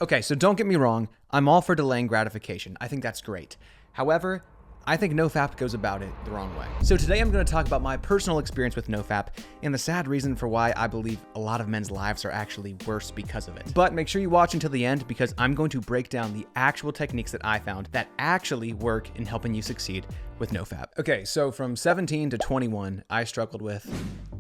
Okay, so don't get me wrong, I'm all for delaying gratification. I think that's great. However, I think NoFap goes about it the wrong way. So today I'm going to talk about my personal experience with NoFap and the sad reason for why I believe a lot of men's lives are actually worse because of it. But make sure you watch until the end because I'm going to break down the actual techniques that I found that actually work in helping you succeed with NoFap. Okay, so from 17 to 21, I struggled with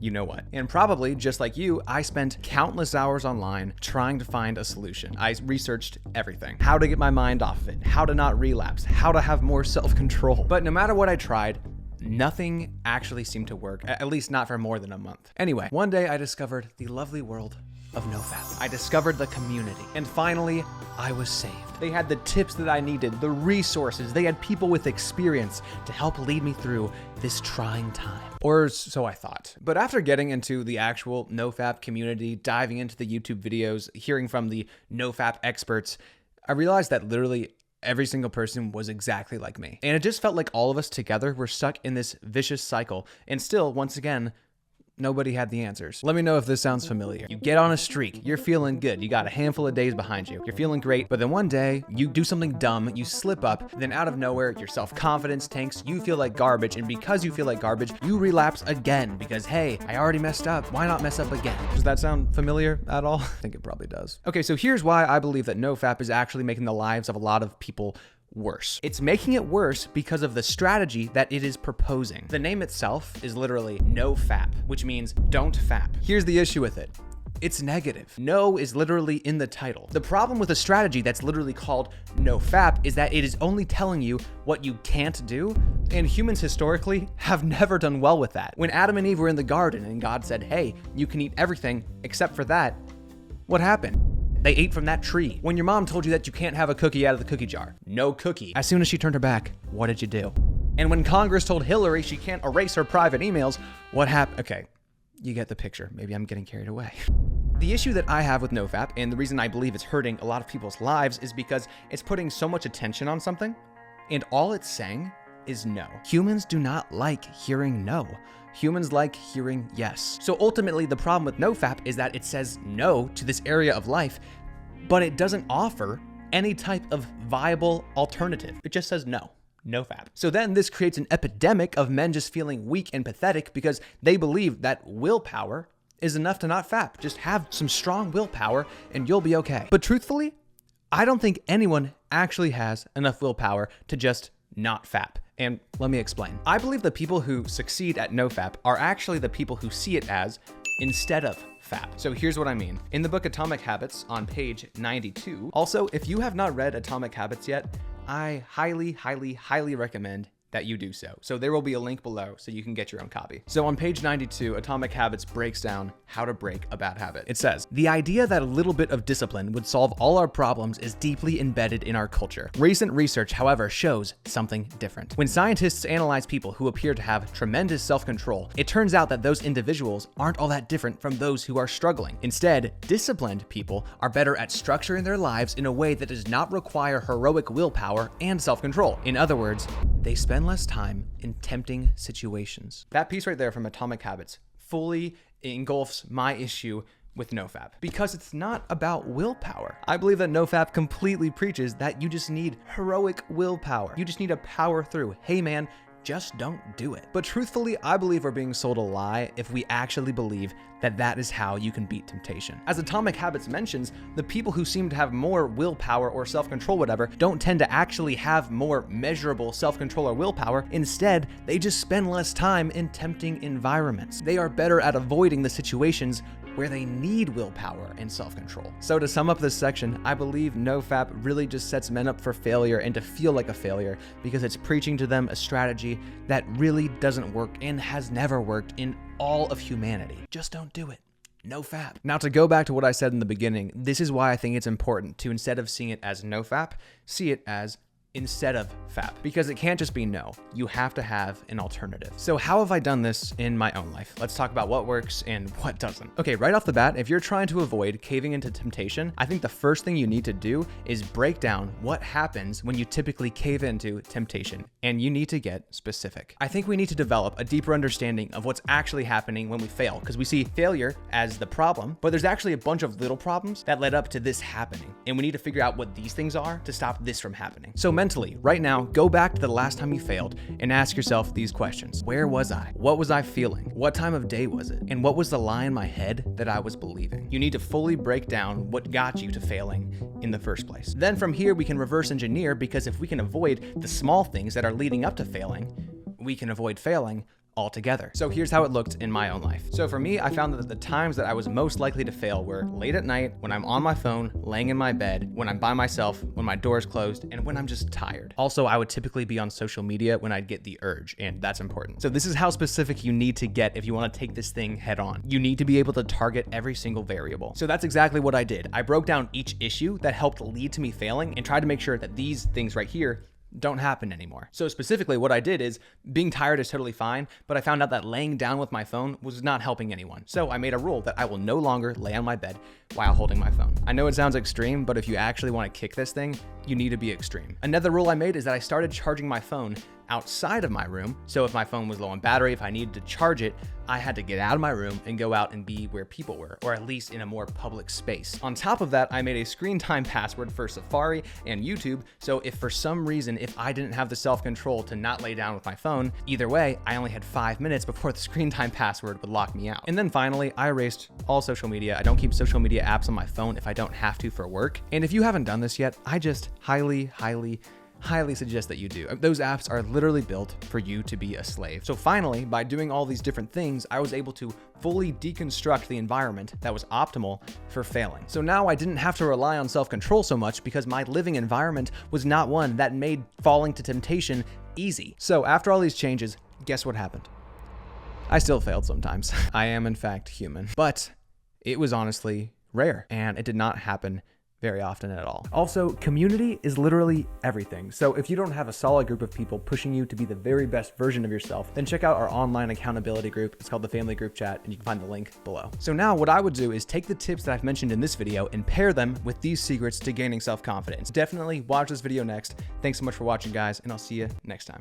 you know what. And probably, just like you, I spent countless hours online trying to find a solution. I researched everything. How to get my mind off of it, how to not relapse, how to have more self-control. But no matter what I tried, nothing actually seemed to work, at least not for more than a month. Anyway, one day I discovered the lovely world of NoFap. I discovered the community, and finally, I was saved. They had the tips that I needed, the resources, they had people with experience to help lead me through this trying time. Or so I thought. But after getting into the actual NoFap community, diving into the YouTube videos, hearing from the NoFap experts, I realized that literally every single person was exactly like me. And it just felt like all of us together were stuck in this vicious cycle. And still, once again, nobody had the answers. Let me know if this sounds familiar. You get on a streak, you're feeling good, you got a handful of days behind you, you're feeling great, but then one day, you do something dumb, you slip up, then out of nowhere, your self-confidence tanks, you feel like garbage, and because you feel like garbage, you relapse again, because hey, I already messed up, why not mess up again? Does that sound familiar at all? I think it probably does. Okay, so here's why I believe that NoFap is actually making the lives of a lot of people worse. It's making it worse because of the strategy that it is proposing. The name itself is literally NoFap, which means don't fap. Here's the issue with it. It's negative. No is literally in the title. The problem with a strategy that's literally called NoFap is that it is only telling you what you can't do, and humans historically have never done well with that. When Adam and Eve were in the garden and God said, hey, you can eat everything except for that, what happened? They ate from that tree. When your mom told you that you can't have a cookie out of the cookie jar, no cookie. As soon as she turned her back, what did you do? And when Congress told Hillary she can't erase her private emails, what happened? Okay, you get the picture. Maybe I'm getting carried away. The issue that I have with NoFap, and the reason I believe it's hurting a lot of people's lives, is because it's putting so much attention on something, and all it's saying is no. Humans do not like hearing no. Humans like hearing yes. So ultimately, the problem with NoFap is that it says no to this area of life, but it doesn't offer any type of viable alternative. It just says no. NoFap. So then this creates an epidemic of men just feeling weak and pathetic because they believe that willpower is enough to not fap. Just have some strong willpower and you'll be okay. But truthfully, I don't think anyone actually has enough willpower to just not fap. And let me explain. I believe the people who succeed at NoFap are actually the people who see it as instead of fap. So here's what I mean. In the book Atomic Habits on page 92, also, if you have not read Atomic Habits yet, I highly, highly, highly recommend that you do so. So there will be a link below so you can get your own copy. So on page 92, Atomic Habits breaks down how to break a bad habit. It says, the idea that a little bit of discipline would solve all our problems is deeply embedded in our culture. Recent research, however, shows something different. When scientists analyze people who appear to have tremendous self-control, it turns out that those individuals aren't all that different from those who are struggling. Instead, disciplined people are better at structuring their lives in a way that does not require heroic willpower and self-control. In other words, they spend less time in tempting situations. That piece right there from Atomic Habits fully engulfs my issue with NoFap because it's not about willpower. I believe that NoFap completely preaches that you just need heroic willpower. You just need to power through. Hey man, just don't do it. But truthfully, I believe we're being sold a lie if we actually believe that that is how you can beat temptation. As Atomic Habits mentions, the people who seem to have more willpower or self-control, whatever, don't tend to actually have more measurable self-control or willpower. Instead, they just spend less time in tempting environments. They are better at avoiding the situations where they need willpower and self-control. So to sum up this section, I believe NoFap really just sets men up for failure and to feel like a failure because it's preaching to them a strategy that really doesn't work and has never worked in all of humanity. Just don't do it. NoFap. Now to go back to what I said in the beginning, this is why I think it's important to, instead of seeing it as NoFap, see it as instead of FAP, because it can't just be no. You have to have an alternative. So how have I done this in my own life? Let's talk about what works and what doesn't. Okay, right off the bat, if you're trying to avoid caving into temptation, I think the first thing you need to do is break down what happens when you typically cave into temptation, and you need to get specific. I think we need to develop a deeper understanding of what's actually happening when we fail, because we see failure as the problem, but there's actually a bunch of little problems that led up to this happening, and we need to figure out what these things are to stop this from happening. So mentally, right now, go back to the last time you failed and ask yourself these questions. Where was I? What was I feeling? What time of day was it? And what was the lie in my head that I was believing? You need to fully break down what got you to failing in the first place. Then from here, we can reverse engineer, because if we can avoid the small things that are leading up to failing, we can avoid failing altogether. So here's how it looked in my own life. So for me, I found that the times that I was most likely to fail were late at night, when I'm on my phone, laying in my bed, when I'm by myself, when my door is closed, and when I'm just tired. Also, I would typically be on social media when I'd get the urge, and that's important. So this is how specific you need to get if you want to take this thing head on. You need to be able to target every single variable. So that's exactly what I did. I broke down each issue that helped lead to me failing and tried to make sure that these things right here don't happen anymore. So specifically what I did is, being tired is totally fine, but I found out that laying down with my phone was not helping anyone. So I made a rule that I will no longer lay on my bed while holding my phone. I know it sounds extreme, but if you actually want to kick this thing, you need to be extreme. Another rule I made is that I started charging my phone outside of my room. So if my phone was low on battery, if I needed to charge it, I had to get out of my room and go out and be where people were, or at least in a more public space. On top of that, I made a screen time password for Safari and YouTube. So if for some reason, if I didn't have the self-control to not lay down with my phone, either way, I only had 5 minutes before the screen time password would lock me out. And then finally, I erased all social media. I don't keep social media apps on my phone if I don't have to for work. And if you haven't done this yet, I just highly suggest that you do. Those apps are literally built for you to be a slave. So finally, by doing all these different things, I was able to fully deconstruct the environment that was optimal for failing. So now I didn't have to rely on self-control so much, because my living environment was not one that made falling to temptation easy. So after all these changes, guess what happened? I still failed sometimes. I am in fact human, but it was honestly rare, and it did not happen very often at all. Also, community is literally everything. So if you don't have a solid group of people pushing you to be the very best version of yourself, then check out our online accountability group. It's called the Family Group Chat, and you can find the link below. So now what I would do is take the tips that I've mentioned in this video and pair them with these secrets to gaining self-confidence. Definitely watch this video next. Thanks so much for watching, guys, and I'll see you next time.